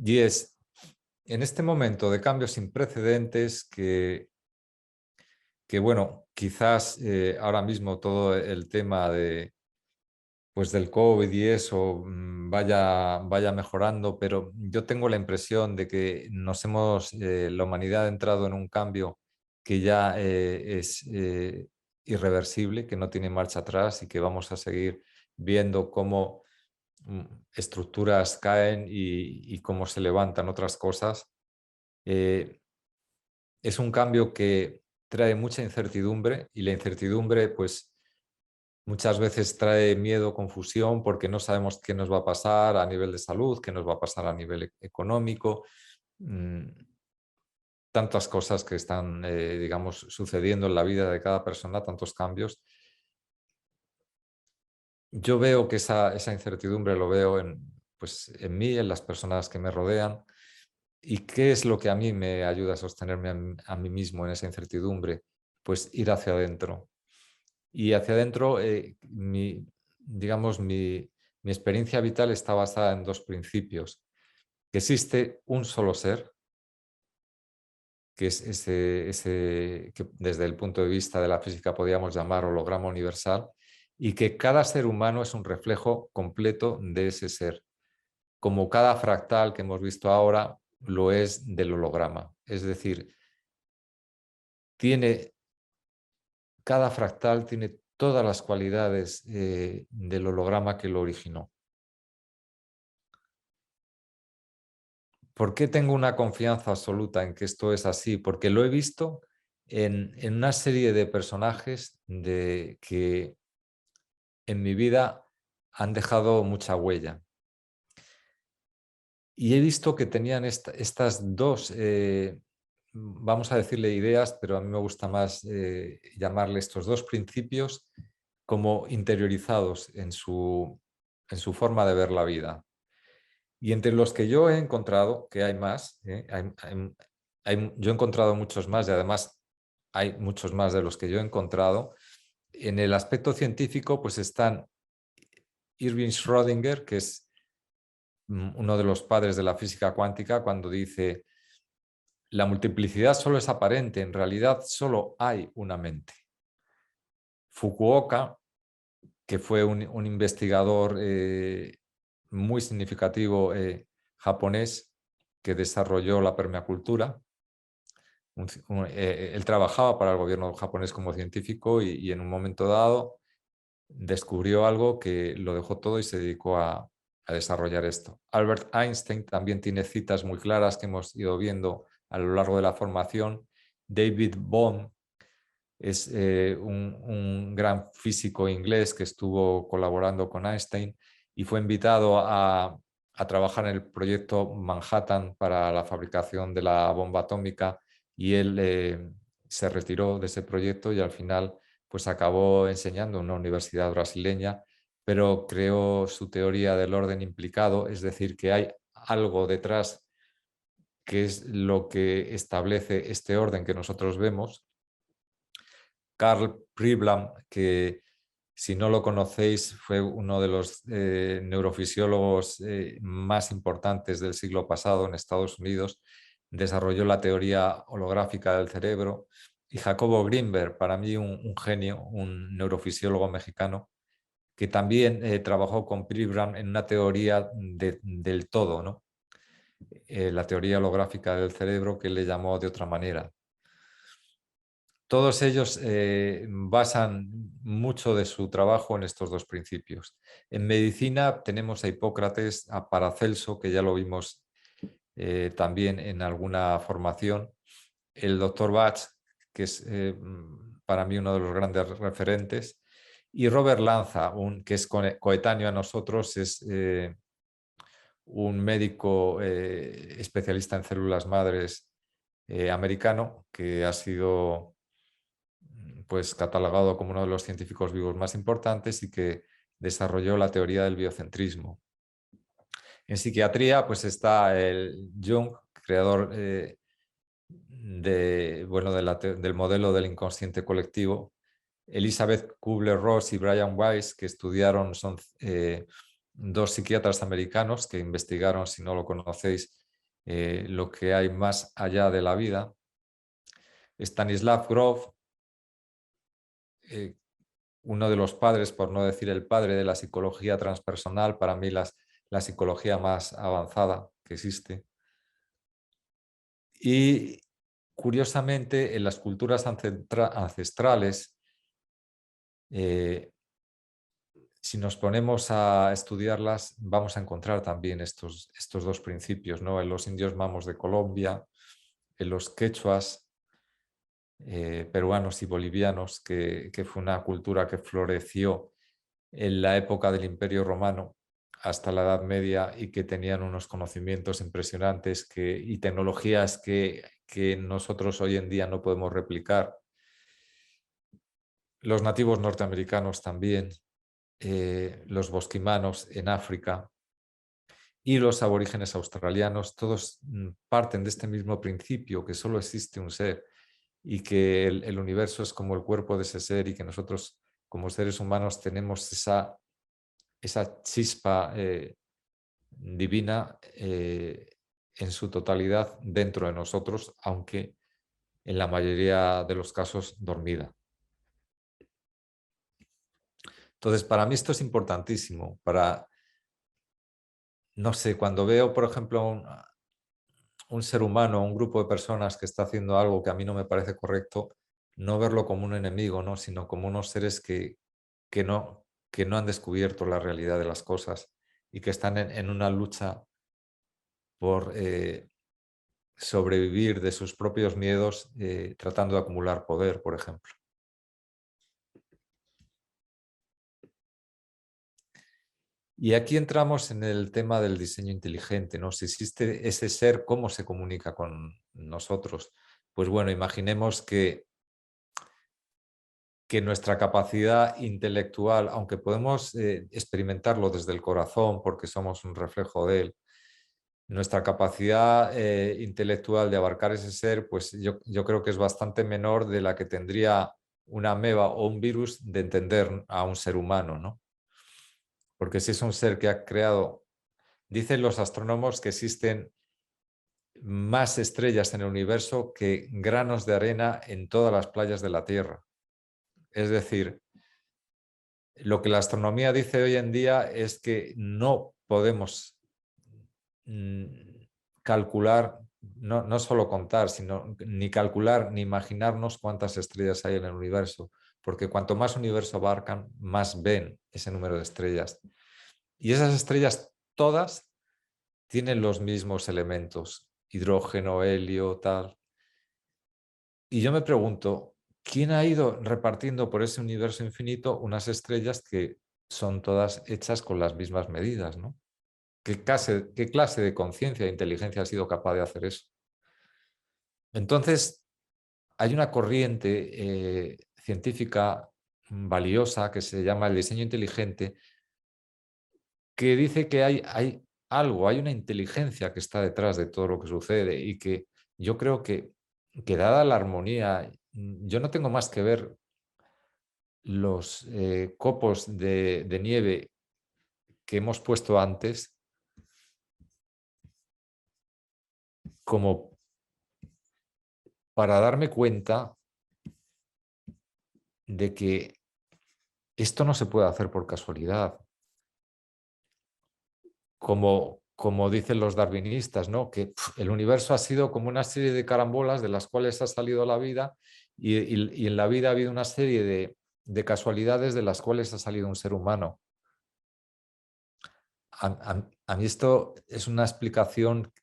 Y es en este momento de cambios sin precedentes que bueno, quizás ahora mismo todo el tema pues del COVID y eso vaya mejorando, pero yo tengo la impresión de que la humanidad ha entrado en un cambio que ya es irreversible, que no tiene marcha atrás y que vamos a seguir viendo cómo estructuras caen y cómo se levantan otras cosas. Eh, es un cambio que trae mucha incertidumbre y la incertidumbre pues muchas veces trae miedo, confusión, porque no sabemos qué nos va a pasar a nivel de salud, qué nos va a pasar a nivel económico, mm, tantas cosas que están, digamos, sucediendo en la vida de cada persona, tantos cambios. Yo veo que esa incertidumbre lo veo pues, en mí, en las personas que me rodean. ¿Y qué es lo que a mí me ayuda a sostenerme a mí mismo en esa incertidumbre? Pues ir hacia adentro. Y hacia adentro, digamos, mi experiencia vital está basada en dos principios. Que existe un solo ser, que es ese que desde el punto de vista de la física podríamos llamar holograma universal, y que cada ser humano es un reflejo completo de ese ser, como cada fractal que hemos visto ahora lo es del holograma. Es decir, cada fractal tiene todas las cualidades del holograma que lo originó. ¿Por qué tengo una confianza absoluta en que esto es así? Porque lo he visto en una serie de personajes que en mi vida han dejado mucha huella. Y he visto que tenían estas dos, vamos a decirle ideas, pero a mí me gusta más llamarle estos dos principios como interiorizados en su forma de ver la vida. Y entre los que yo he encontrado, que hay más, yo he encontrado muchos más y además hay muchos más de los que yo he encontrado, en el aspecto científico pues están Erwin Schrödinger, que es uno de los padres de la física cuántica, cuando dice, la multiplicidad solo es aparente, en realidad solo hay una mente. Fukuoka, que fue un investigador muy significativo japonés que desarrolló la permacultura. Él trabajaba para el gobierno japonés como científico y en un momento dado descubrió algo que lo dejó todo y se dedicó a desarrollar esto. Albert Einstein también tiene citas muy claras que hemos ido viendo a lo largo de la formación. David Bohm es un gran físico inglés que estuvo colaborando con Einstein y fue invitado a trabajar en el proyecto Manhattan para la fabricación de la bomba atómica y él se retiró de ese proyecto y al final pues acabó enseñando en una universidad brasileña, pero creó su teoría del orden implicado, es decir, que hay algo detrás que es lo que establece este orden que nosotros vemos. Karl Pribram, que si no lo conocéis fue uno de los neurofisiólogos más importantes del siglo pasado en Estados Unidos, desarrolló la teoría holográfica del cerebro, y Jacobo Grinberg, para mí un genio, un neurofisiólogo mexicano, que también trabajó con Pribram en una teoría del todo, ¿no? La teoría holográfica del cerebro, que él le llamó de otra manera. Todos ellos basan mucho de su trabajo en estos dos principios. En medicina tenemos a Hipócrates, a Paracelso, que ya lo vimos también en alguna formación, el doctor Bach, que es para mí uno de los grandes referentes, y Robert Lanza, que es coetáneo a nosotros, es un médico especialista en células madres americano, que ha sido pues catalogado como uno de los científicos vivos más importantes y que desarrolló la teoría del biocentrismo. En psiquiatría pues está el Jung, creador del modelo del inconsciente colectivo, Elizabeth Kubler-Ross y Brian Weiss, que estudiaron, son dos psiquiatras americanos que investigaron, si no lo conocéis, lo que hay más allá de la vida. Stanislav Grof, uno de los padres, por no decir el padre de la psicología transpersonal, para mí la psicología más avanzada que existe. Y curiosamente, en las culturas ancestrales, si nos ponemos a estudiarlas, vamos a encontrar también estos dos principios, ¿no? En los indios mamos de Colombia, en los quechuas, peruanos y bolivianos, que fue una cultura que floreció en la época del Imperio Romano hasta la Edad Media y que tenían unos conocimientos impresionantes y tecnologías que nosotros hoy en día no podemos replicar. Los nativos norteamericanos también, los bosquimanos en África y los aborígenes australianos, todos parten de este mismo principio, que solo existe un ser y que el universo es como el cuerpo de ese ser y que nosotros como seres humanos tenemos esa chispa divina en su totalidad dentro de nosotros, aunque en la mayoría de los casos dormida. Entonces, para mí esto es importantísimo. No sé, cuando veo, por ejemplo, un ser humano, un grupo de personas que está haciendo algo que a mí no me parece correcto, no verlo como un enemigo, ¿no? Sino como unos seres que no han descubierto la realidad de las cosas y que están en una lucha por sobrevivir de sus propios miedos, tratando de acumular poder, por ejemplo. Y aquí entramos en el tema del diseño inteligente, ¿no? Si existe ese ser, ¿cómo se comunica con nosotros? Pues bueno, imaginemos que nuestra capacidad intelectual, aunque podemos experimentarlo desde el corazón porque somos un reflejo de él, nuestra capacidad intelectual de abarcar ese ser, pues yo creo que es bastante menor de la que tendría una ameba o un virus de entender a un ser humano, ¿no? Porque si es un ser que ha creado, dicen los astrónomos que existen más estrellas en el universo que granos de arena en todas las playas de la Tierra. Es decir, lo que la astronomía dice hoy en día es que no podemos calcular, no solo contar, sino ni calcular ni imaginarnos cuántas estrellas hay en el universo, porque cuanto más universo abarcan, más ven ese número de estrellas. Y esas estrellas todas tienen los mismos elementos, hidrógeno, helio, tal. Y yo me pregunto, ¿quién ha ido repartiendo por ese universo infinito unas estrellas que son todas hechas con las mismas medidas, ¿no? ¿Qué clase de conciencia e inteligencia ha sido capaz de hacer eso? Entonces, hay una corriente científica valiosa que se llama el diseño inteligente, que dice que hay algo, hay una inteligencia que está detrás de todo lo que sucede y que yo creo que dada la armonía, yo no tengo más que ver los copos de nieve que hemos puesto antes como para darme cuenta de que esto no se puede hacer por casualidad. Como dicen los darwinistas, ¿no? Que el universo ha sido como una serie de carambolas de las cuales ha salido la vida y en la vida ha habido una serie de casualidades de las cuales ha salido un ser humano. A mí esto es una explicación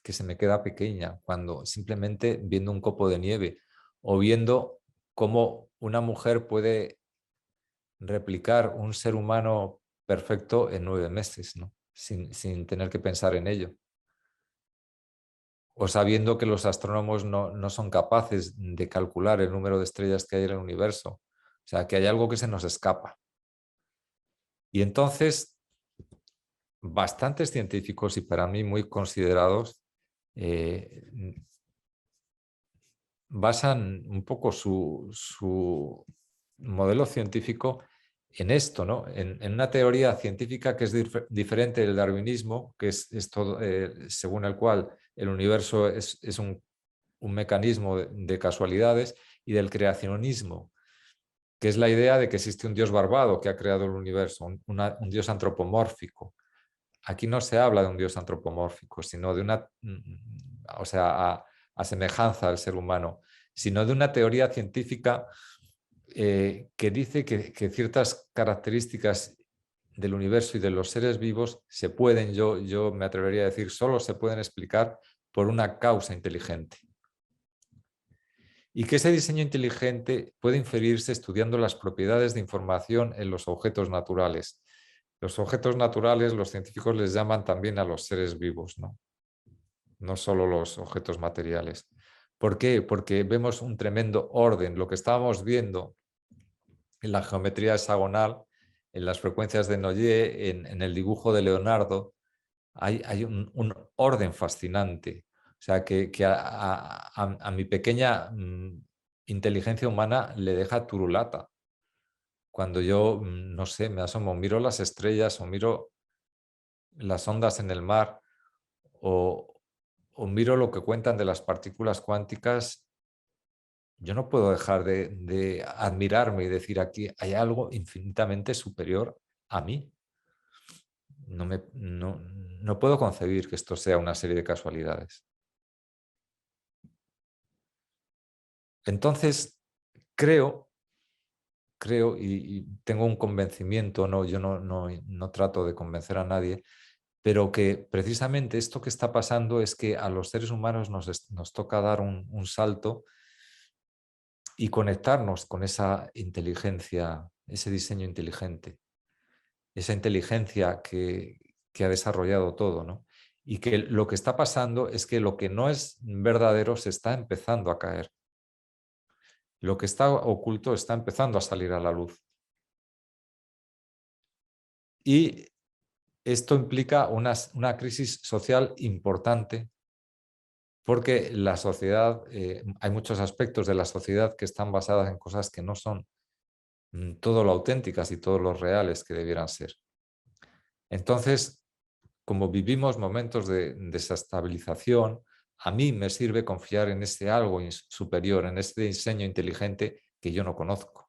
que se me queda pequeña cuando simplemente viendo un copo de nieve o viendo cómo una mujer puede replicar un ser humano perfecto en 9 meses, ¿no? Sin tener que pensar en ello. O sabiendo que los astrónomos no son capaces de calcular el número de estrellas que hay en el universo. O sea, que hay algo que se nos escapa. Y entonces, bastantes científicos y para mí muy considerados basan un poco su modelo científico en esto, ¿no? En una teoría científica que es diferente del darwinismo, que es todo, según el cual el universo es un mecanismo de casualidades, y del creacionismo, que es la idea de que existe un dios barbado que ha creado el universo, un dios antropomórfico. Aquí no se habla de un dios antropomórfico, sino de una, o sea, a semejanza del ser humano, sino de una teoría científica que dice que ciertas características del universo y de los seres vivos se pueden, yo me atrevería a decir, solo se pueden explicar por una causa inteligente. Y que ese diseño inteligente puede inferirse estudiando las propiedades de información en los objetos naturales. Los objetos naturales, los científicos les llaman también a los seres vivos, ¿no? No solo los objetos materiales. ¿Por qué? Porque vemos un tremendo orden. Lo que estábamos viendo en la geometría hexagonal, en las frecuencias de Noyer, en el dibujo de Leonardo, hay un orden fascinante. O sea, que a mi pequeña inteligencia humana le deja turulata. Cuando yo, no sé, me asomo, miro las estrellas o miro las ondas en el mar o, o miro lo que cuentan de las partículas cuánticas, yo no puedo dejar de admirarme y decir, aquí hay algo infinitamente superior a mí. No puedo concebir que esto sea una serie de casualidades. Entonces, creo y tengo un convencimiento, no, yo no trato de convencer a nadie, pero que precisamente esto que está pasando es que a los seres humanos nos toca dar un salto y conectarnos con esa inteligencia, ese diseño inteligente, esa inteligencia que ha desarrollado todo, ¿no? Y que lo que está pasando es que lo que no es verdadero se está empezando a caer. Lo que está oculto está empezando a salir a la luz. Y esto implica una crisis social importante porque la sociedad, hay muchos aspectos de la sociedad que están basadas en cosas que no son todo lo auténticas y todo lo reales que debieran ser. Entonces, como vivimos momentos de desestabilización, a mí me sirve confiar en ese algo superior, en este diseño inteligente que yo no conozco,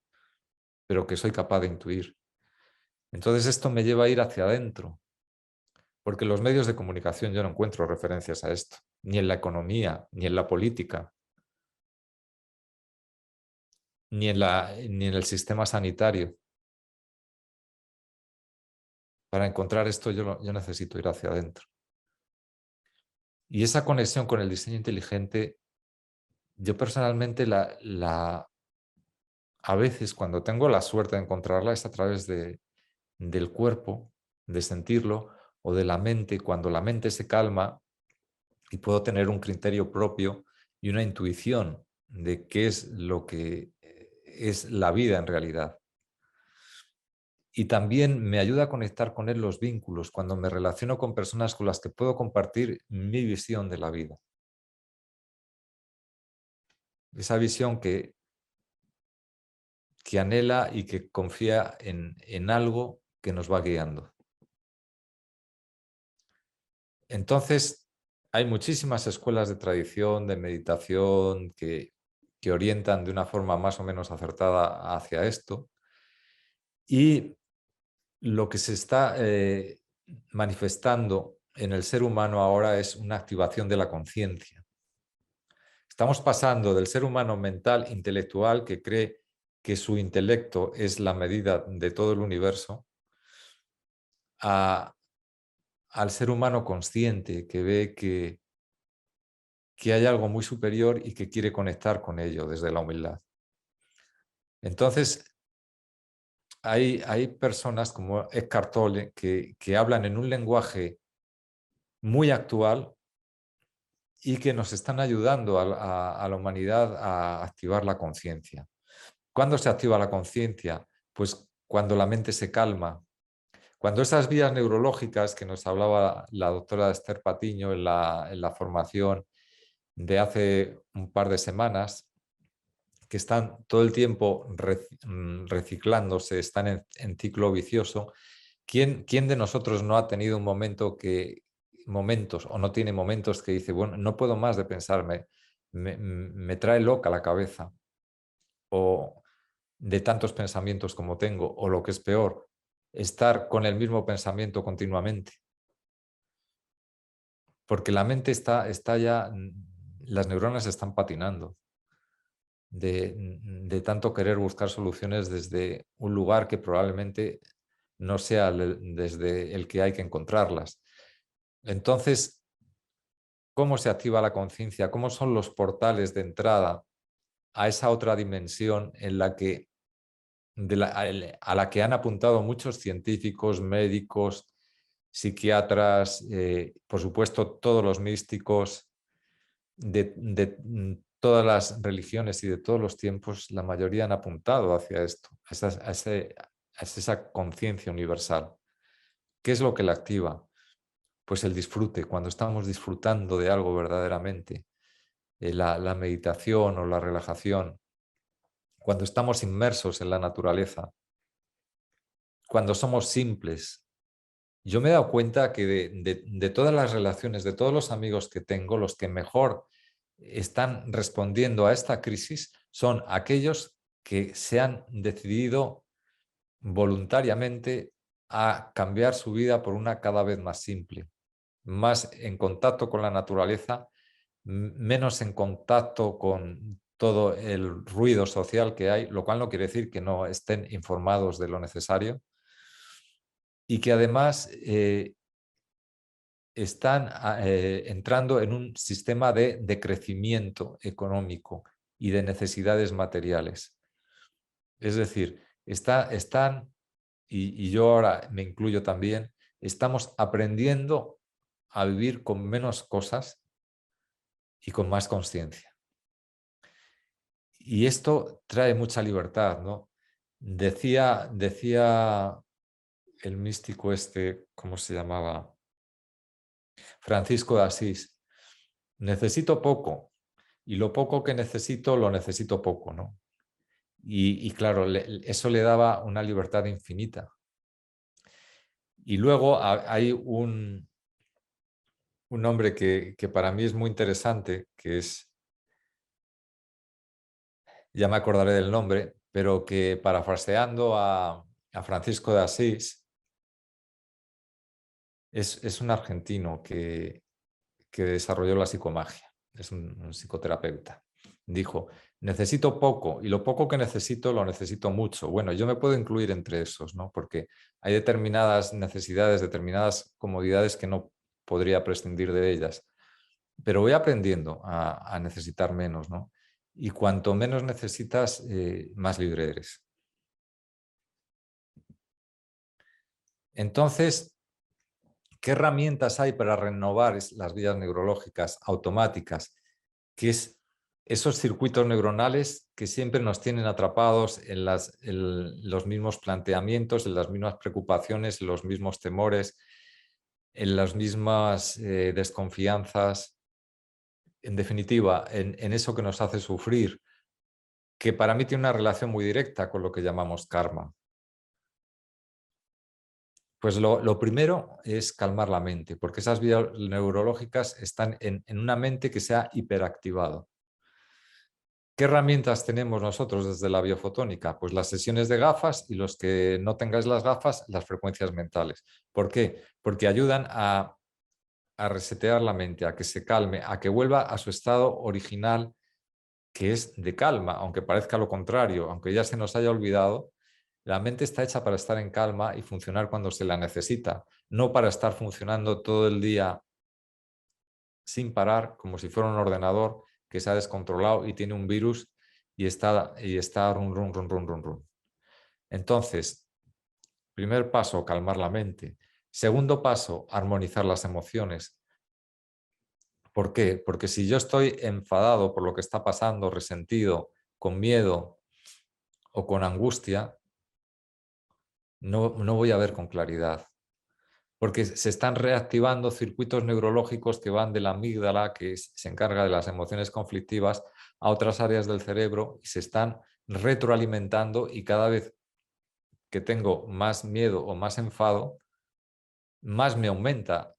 pero que soy capaz de intuir. Entonces esto me lleva a ir hacia adentro, porque en los medios de comunicación yo no encuentro referencias a esto, ni en la economía, ni en la política, ni en el sistema sanitario. Para encontrar esto yo necesito ir hacia adentro. Y esa conexión con el diseño inteligente, yo personalmente a veces cuando tengo la suerte de encontrarla es a través del cuerpo, de sentirlo, o de la mente, cuando la mente se calma y puedo tener un criterio propio y una intuición de qué es lo que es la vida en realidad. Y también me ayuda a conectar con él los vínculos cuando me relaciono con personas con las que puedo compartir mi visión de la vida. Esa visión que anhela y que confía en algo que nos va guiando. Entonces, hay muchísimas escuelas de tradición, de meditación, que orientan de una forma más o menos acertada hacia esto. Y lo que se está manifestando en el ser humano ahora es una activación de la conciencia. Estamos pasando del ser humano mental, intelectual, que cree que su intelecto es la medida de todo el universo, al ser humano consciente, que ve que hay algo muy superior y que quiere conectar con ello desde la humildad. Entonces, hay personas como Eckhart Tolle que hablan en un lenguaje muy actual y que nos están ayudando a la humanidad a activar la conciencia. ¿Cuándo se activa la conciencia? Pues cuando la mente se calma, cuando esas vías neurológicas que nos hablaba la doctora Esther Patiño en la formación de hace un par de semanas, que están todo el tiempo reciclándose, están en ciclo vicioso. ¿Quién de nosotros no ha tenido un momentos o no tiene momentos que dice, bueno, no puedo más de pensarme, me trae loca la cabeza, o de tantos pensamientos como tengo, o lo que es peor, estar con el mismo pensamiento continuamente? Porque la mente está ya, las neuronas están patinando de tanto querer buscar soluciones desde un lugar que probablemente no sea desde el que hay que encontrarlas. Entonces, ¿cómo se activa la conciencia? ¿Cómo son los portales de entrada a esa otra dimensión en la que, a la que han apuntado muchos científicos, médicos, psiquiatras, por supuesto todos los místicos de todas las religiones y de todos los tiempos? La mayoría han apuntado hacia esto, a esa conciencia universal. ¿Qué es lo que la activa? Pues el disfrute, cuando estamos disfrutando de algo verdaderamente, la meditación o la relajación, cuando estamos inmersos en la naturaleza, cuando somos simples. Yo me he dado cuenta que de todas las relaciones, de todos los amigos que tengo, los que mejor están respondiendo a esta crisis son aquellos que se han decidido voluntariamente a cambiar su vida por una cada vez más simple, más en contacto con la naturaleza, menos en contacto con todo el ruido social que hay, lo cual no quiere decir que no estén informados de lo necesario, y que además están entrando en un sistema de crecimiento económico y de necesidades materiales. Es decir, están, y yo ahora me incluyo también, estamos aprendiendo a vivir con menos cosas y con más conciencia. Y esto trae mucha libertad, ¿no? Decía el místico este, ¿cómo se llamaba? Francisco de Asís: necesito poco, y lo poco que necesito lo necesito poco, ¿no? Y claro, eso le daba una libertad infinita. Y luego hay un hombre que para mí es muy interesante, que es, ya me acordaré del nombre, pero que, parafraseando a Francisco de Asís, es un argentino que desarrolló la psicomagia, es un psicoterapeuta. Dijo: necesito poco, y lo poco que necesito lo necesito mucho. Bueno, yo me puedo incluir entre esos, ¿no? Porque hay determinadas necesidades, determinadas comodidades que no podría prescindir de ellas, pero voy aprendiendo a necesitar menos, ¿no? Y cuanto menos necesitas, más libre eres. Entonces, ¿qué herramientas hay para renovar las vías neurológicas automáticas? Que es esos circuitos neuronales que siempre nos tienen atrapados en los mismos planteamientos, en las mismas preocupaciones, en los mismos temores, en las mismas desconfianzas, en definitiva, en eso que nos hace sufrir, que para mí tiene una relación muy directa con lo que llamamos karma. Pues lo primero es calmar la mente, porque esas vías neurológicas están en una mente que se ha hiperactivado. ¿Qué herramientas tenemos nosotros desde la biofotónica? Pues las sesiones de gafas, y los que no tengáis las gafas, las frecuencias mentales. ¿Por qué? Porque ayudan a resetear la mente, a que se calme, a que vuelva a su estado original, que es de calma, aunque parezca lo contrario, aunque ya se nos haya olvidado. La mente está hecha para estar en calma y funcionar cuando se la necesita, no para estar funcionando todo el día sin parar, como si fuera un ordenador que se ha descontrolado y tiene un virus y está run, run, run, run, run, run. Entonces, primer paso, calmar la mente. Segundo paso, armonizar las emociones. ¿Por qué? Porque si yo estoy enfadado por lo que está pasando, resentido, con miedo o con angustia, no voy a ver con claridad. porque se están reactivando circuitos neurológicos que van de la amígdala, que se encarga de las emociones conflictivas, a otras áreas del cerebro y se están retroalimentando, y cada vez que tengo más miedo o más enfado, más me aumenta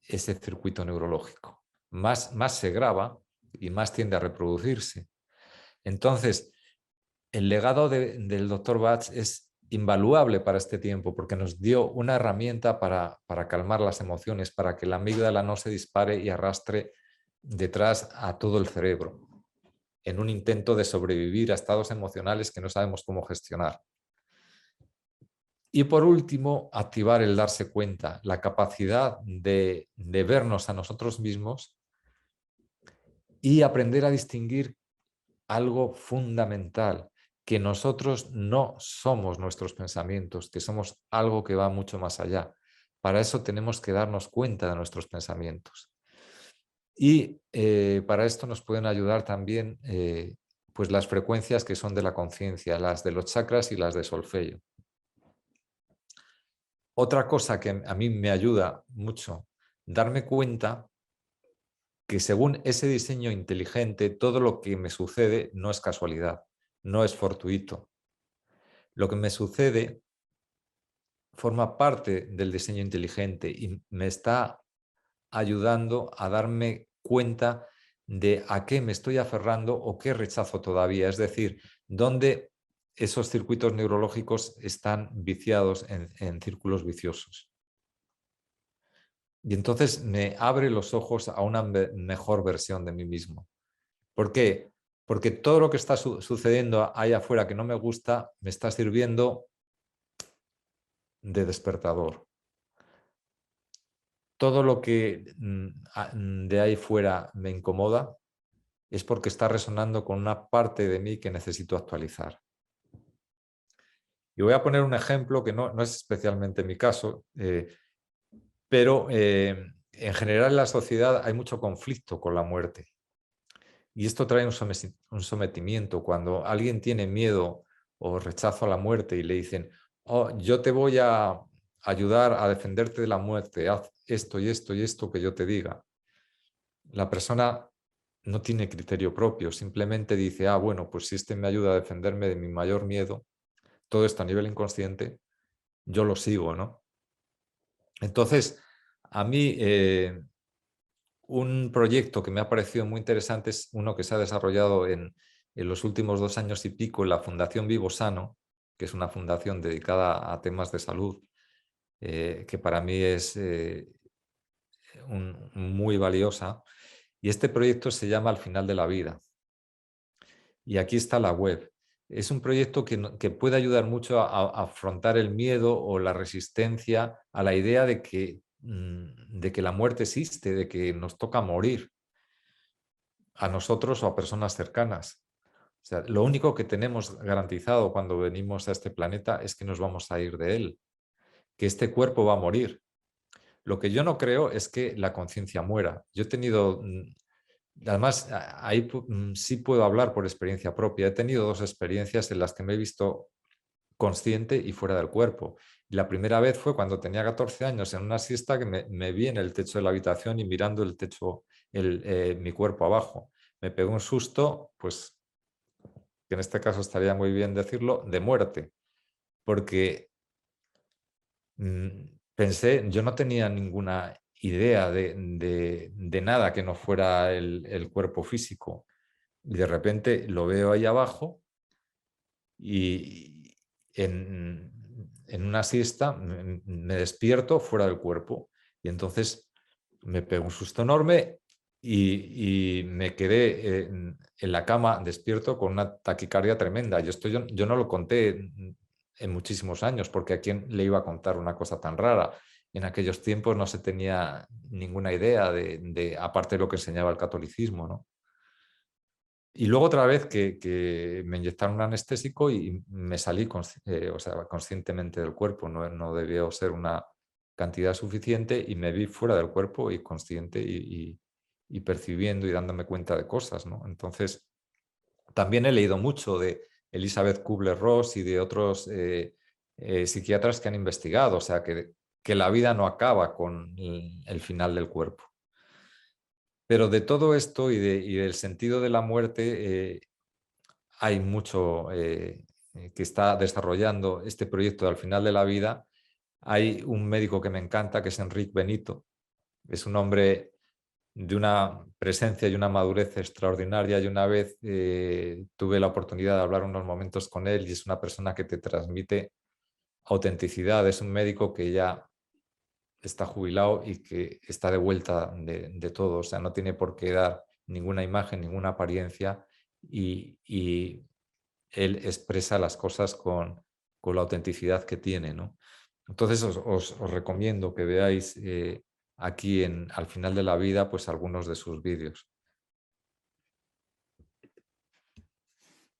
ese circuito neurológico, más se graba y más tiende a reproducirse. Entonces, el legado del doctor Bach es invaluable para este tiempo porque nos dio una herramienta para calmar las emociones, para que la amígdala no se dispare y arrastre detrás a todo el cerebro, en un intento de sobrevivir a estados emocionales que no sabemos cómo gestionar. Y por último, activar el darse cuenta, la capacidad de vernos a nosotros mismos y aprender a distinguir algo fundamental, que nosotros no somos nuestros pensamientos, que somos algo que va mucho más allá. Para eso tenemos que darnos cuenta de nuestros pensamientos. Y para esto nos pueden ayudar también pues las frecuencias que son de la conciencia, las de los chakras y las de solfeo. Otra cosa que a mí me ayuda mucho, darme cuenta que según ese diseño inteligente, todo lo que me sucede no es casualidad, no es fortuito. Lo que me sucede forma parte del diseño inteligente y me está ayudando a darme cuenta de a qué me estoy aferrando o qué rechazo todavía. Es decir, dónde esos circuitos neurológicos están viciados en círculos viciosos. Y entonces me abre los ojos a una mejor versión de mí mismo. ¿Por qué? Porque todo lo que está sucediendo ahí afuera que no me gusta me está sirviendo de despertador. Todo lo que de ahí fuera me incomoda es porque está resonando con una parte de mí que necesito actualizar. Y voy a poner un ejemplo que no es especialmente mi caso, pero en general en la sociedad hay mucho conflicto con la muerte. Y esto trae un sometimiento. Cuando alguien tiene miedo o rechazo a la muerte y le dicen, oh, yo te voy a ayudar a defenderte de la muerte, haz esto y esto y esto que yo te diga. La persona no tiene criterio propio, simplemente dice, ah, bueno, pues si este me ayuda a defenderme de mi mayor miedo, todo esto a nivel inconsciente, yo lo sigo, ¿no? Entonces, a mí un proyecto que me ha parecido muy interesante es uno que se ha desarrollado en los últimos 2 años y pico en la Fundación Vivo Sano, que es una fundación dedicada a temas de salud, que para mí es muy valiosa. Y este proyecto se llama Al final de la vida. Y aquí está la web. Es un proyecto que puede ayudar mucho a afrontar el miedo o la resistencia a la idea de que la muerte existe, de que nos toca morir a nosotros o a personas cercanas. O sea, lo único que tenemos garantizado cuando venimos a este planeta es que nos vamos a ir de él, que este cuerpo va a morir. Lo que yo no creo es que la conciencia muera. Yo he tenido, además, ahí sí puedo hablar por experiencia propia. He tenido 2 experiencias en las que me he visto consciente y fuera del cuerpo. Y la primera vez fue cuando tenía 14 años en una siesta que me vi en el techo de la habitación y mirando el techo, mi cuerpo abajo. Me pegó un susto, pues que en este caso estaría muy bien decirlo, de muerte, porque pensé, yo no tenía ninguna idea de nada que no fuera el cuerpo físico. Y de repente lo veo ahí abajo y en una siesta me despierto fuera del cuerpo. Y entonces me pegó un susto enorme y me quedé en la cama despierto con una taquicardia tremenda. Y esto yo no lo conté en muchísimos años, porque a quién le iba a contar una cosa tan rara. En aquellos tiempos no se tenía ninguna idea aparte de lo que enseñaba el catolicismo, ¿no? Y luego otra vez que me inyectaron un anestésico y me salí o sea, conscientemente del cuerpo, no debió ser una cantidad suficiente y me vi fuera del cuerpo y consciente y percibiendo y dándome cuenta de cosas, ¿no? Entonces, también he leído mucho de Elizabeth Kubler-Ross y de otros psiquiatras que han investigado, o sea, que que la vida no acaba con el final del cuerpo. Pero de todo esto y del sentido de la muerte hay mucho que está desarrollando este proyecto al final de la vida. Hay un médico que me encanta, que es Enrique Benito. Es un hombre de una presencia y una madurez extraordinaria, y una vez tuve la oportunidad de hablar unos momentos con él, y es una persona que te transmite autenticidad. Es un médico que ya está jubilado y que está de vuelta de todo, o sea, no tiene por qué dar ninguna imagen, ninguna apariencia, y él expresa las cosas con la autenticidad que tiene, ¿no? Entonces os recomiendo que veáis aquí al final de la vida, pues algunos de sus vídeos.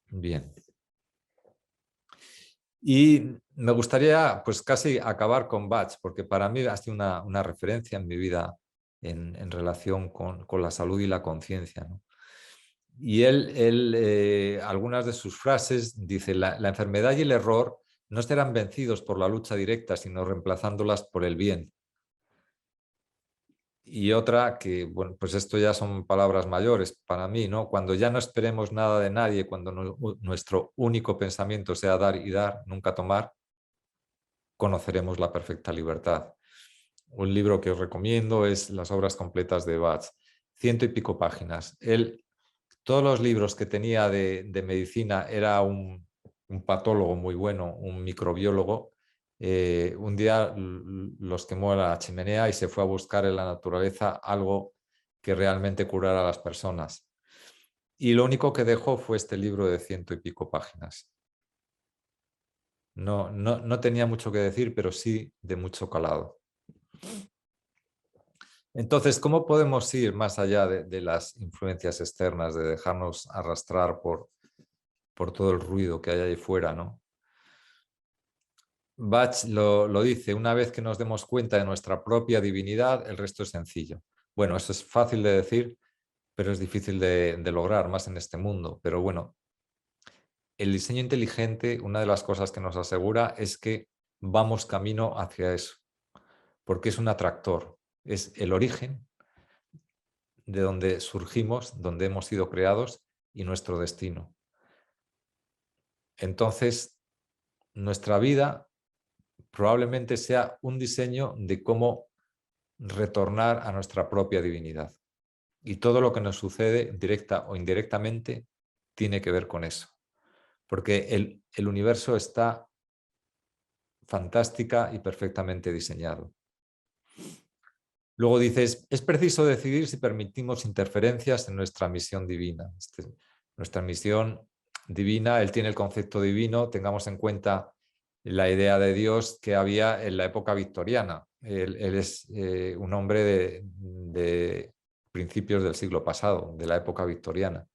Bien. Y me gustaría pues casi acabar con Bach, porque para mí ha sido una referencia en mi vida en relación con la salud y la conciencia, ¿no? Y algunas de sus frases, dice, la enfermedad y el error no serán vencidos por la lucha directa, sino reemplazándolas por el bien. Y otra que, bueno, pues esto ya son palabras mayores para mí, ¿no? Cuando ya no esperemos nada de nadie, cuando nuestro único pensamiento sea dar y dar, nunca tomar, conoceremos la perfecta libertad. Un libro que os recomiendo es Las obras completas de Bach, 100 y pico páginas. Todos los libros que tenía de medicina, era un patólogo muy bueno, un microbiólogo. Un día los quemó en la chimenea y se fue a buscar en la naturaleza algo que realmente curara a las personas. Y lo único que dejó fue este libro de 100 y pico páginas. No tenía mucho que decir, pero sí de mucho calado. Entonces, ¿cómo podemos ir más allá de las influencias externas, de dejarnos arrastrar por todo el ruido que hay ahí fuera, ¿no? Bach lo dice: una vez que nos demos cuenta de nuestra propia divinidad, el resto es sencillo. Bueno, eso es fácil de decir, pero es difícil de lograr, más en este mundo. Pero bueno, el diseño inteligente, una de las cosas que nos asegura es que vamos camino hacia eso, porque es un atractor, es el origen de donde surgimos, donde hemos sido creados, y nuestro destino. Entonces, nuestra vida probablemente sea un diseño de cómo retornar a nuestra propia divinidad. Y todo lo que nos sucede, directa o indirectamente, tiene que ver con eso. Porque el universo está fantástica y perfectamente diseñado. Luego dices, es preciso decidir si permitimos interferencias en nuestra misión divina. Nuestra misión divina, él tiene el concepto divino, tengamos en cuenta la idea de Dios que había en la época victoriana. Él es un hombre de principios del siglo pasado, de la época victoriana.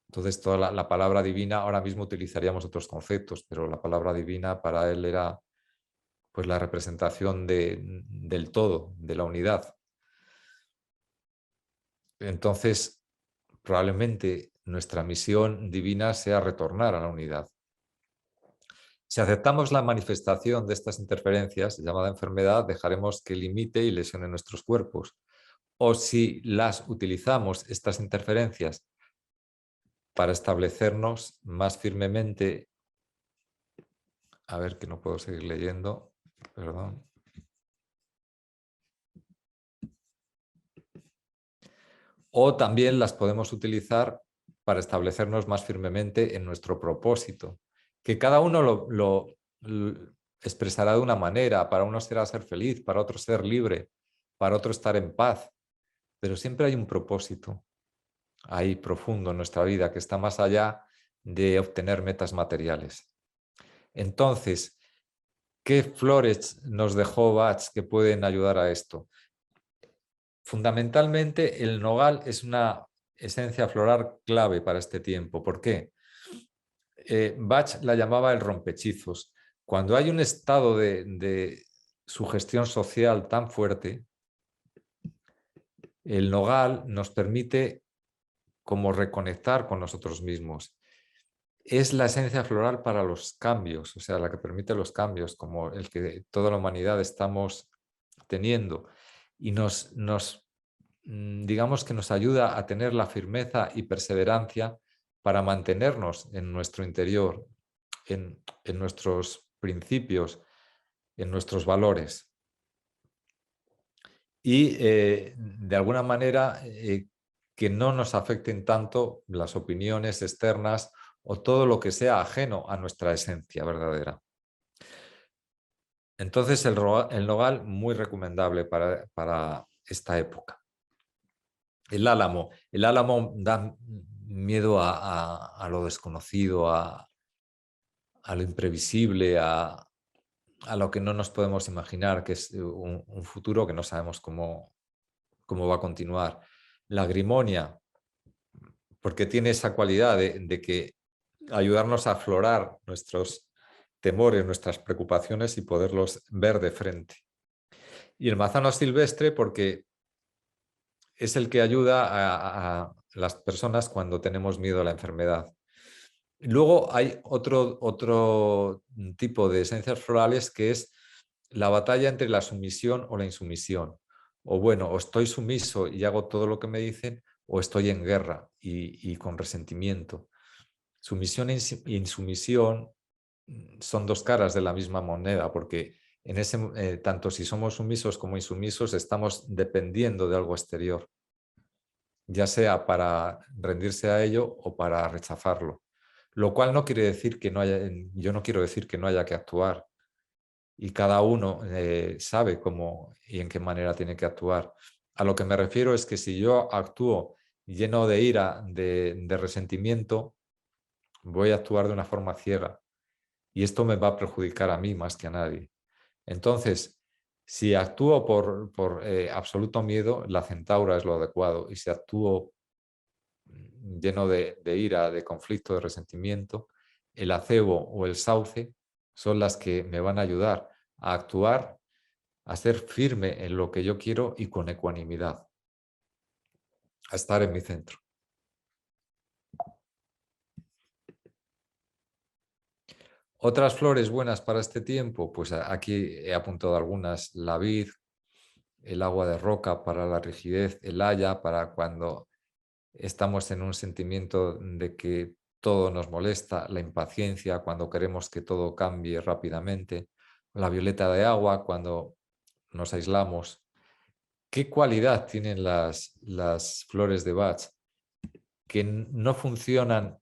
Entonces, toda la palabra divina, ahora mismo utilizaríamos otros conceptos, pero la palabra divina para él era pues la representación del todo, de la unidad. Entonces, probablemente nuestra misión divina sea retornar a la unidad. Si aceptamos la manifestación de estas interferencias, llamada enfermedad, dejaremos que limite y lesione nuestros cuerpos. O si las utilizamos, estas interferencias, para establecernos más firmemente, a ver que no puedo seguir leyendo, perdón. O también las podemos utilizar para establecernos más firmemente en nuestro propósito, que cada uno lo expresará de una manera. Para uno será ser feliz, para otro ser libre, para otro estar en paz, pero siempre hay un propósito ahí profundo en nuestra vida que está más allá de obtener metas materiales. Entonces, ¿qué flores nos dejó Bach que pueden ayudar a esto? Fundamentalmente, el nogal es una esencia floral clave para este tiempo. ¿Por qué? Bach la llamaba el rompehechizos. Cuando hay un estado de sugestión social tan fuerte, el nogal nos permite como reconectar con nosotros mismos. es la esencia floral para los cambios, o sea, la que permite los cambios, como el que toda la humanidad estamos teniendo, y digamos que nos ayuda a tener la firmeza y perseverancia para mantenernos en nuestro interior, en nuestros principios, en nuestros valores. Y de alguna manera que no nos afecten tanto las opiniones externas o todo lo que sea ajeno a nuestra esencia verdadera. Entonces el nogal muy recomendable para esta época. El álamo da miedo a lo desconocido, a lo imprevisible, a lo que no nos podemos imaginar, que es un futuro que no sabemos cómo va a continuar. La grimonia, porque tiene esa cualidad de que ayudarnos a aflorar nuestros temores, nuestras preocupaciones y poderlos ver de frente. Y el manzano silvestre porque es el que ayuda a las personas cuando tenemos miedo a la enfermedad. Luego hay otro tipo de esencias florales que es la batalla entre la sumisión o la insumisión. O bueno, o estoy sumiso y hago todo lo que me dicen, o estoy en guerra y con resentimiento. Sumisión e insumisión son dos caras de la misma moneda, porque tanto si somos sumisos como insumisos estamos dependiendo de algo exterior, ya sea para rendirse a ello o para rechazarlo. Lo cual no quiere decir que no haya, yo no quiero decir que no haya que actuar, y cada uno sabe cómo y en qué manera tiene que actuar. A lo que me refiero es que si yo actúo lleno de ira, de resentimiento, voy a actuar de una forma ciega y esto me va a perjudicar a mí más que a nadie. Entonces, si actúo por absoluto miedo, la centaura es lo adecuado, y si actúo lleno de ira, de conflicto, de resentimiento, el acebo o el sauce son las que me van a ayudar a actuar, a ser firme en lo que yo quiero y con ecuanimidad, a estar en mi centro. Otras flores buenas para este tiempo, pues aquí he apuntado algunas: la vid, el agua de roca para la rigidez, el haya para cuando estamos en un sentimiento de que todo nos molesta, la impaciencia cuando queremos que todo cambie rápidamente, la violeta de agua cuando nos aislamos. ¿Qué cualidad tienen las flores de Bach? Que no funcionan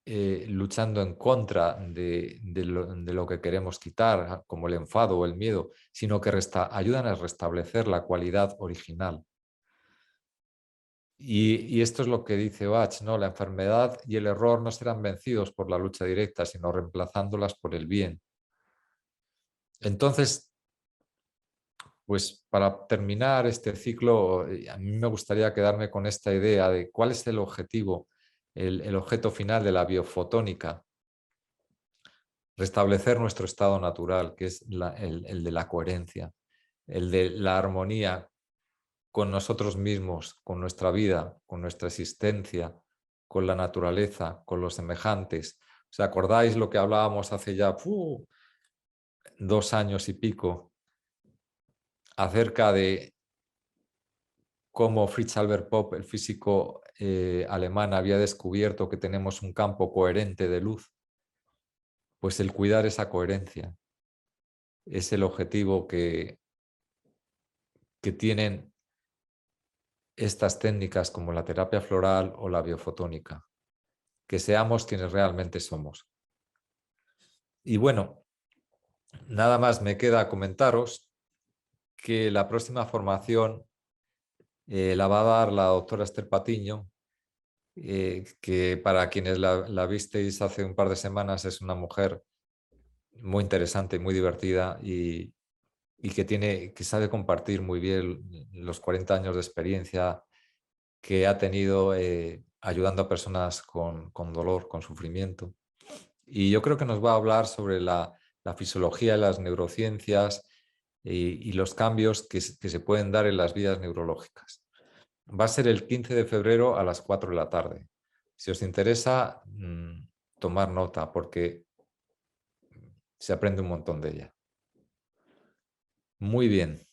luchando en contra de lo que queremos quitar, como el enfado o el miedo, sino que ayudan a restablecer la cualidad original. Y esto es lo que dice Bach, ¿no? La enfermedad y el error no serán vencidos por la lucha directa, sino reemplazándolas por el bien. Entonces, pues para terminar este ciclo, a mí me gustaría quedarme con esta idea de cuál es el objetivo, el objeto final de la biofotónica. Restablecer nuestro estado natural, que es el de la coherencia, el de la armonía con nosotros mismos, con nuestra vida, con nuestra existencia, con la naturaleza, con los semejantes. ¿Os acordáis lo que hablábamos hace ya 2 años y pico acerca de cómo Fritz Albert Popp, el físico alemán, había descubierto que tenemos un campo coherente de luz? Pues el cuidar esa coherencia es el objetivo que tienen estas técnicas como la terapia floral o la biofotónica, que seamos quienes realmente somos. Y bueno, nada más me queda comentaros que la próxima formación la va a dar la doctora Esther Patiño, que para quienes la visteis hace un par de semanas es una mujer muy interesante, muy divertida y que sabe compartir muy bien los 40 años de experiencia que ha tenido ayudando a personas con dolor, con sufrimiento. Y yo creo que nos va a hablar sobre la fisiología, las neurociencias y los cambios que se pueden dar en las vías neurológicas. Va a ser el 15 de febrero a las 4 de la tarde. Si os interesa, tomar nota porque se aprende un montón de ella. Muy bien.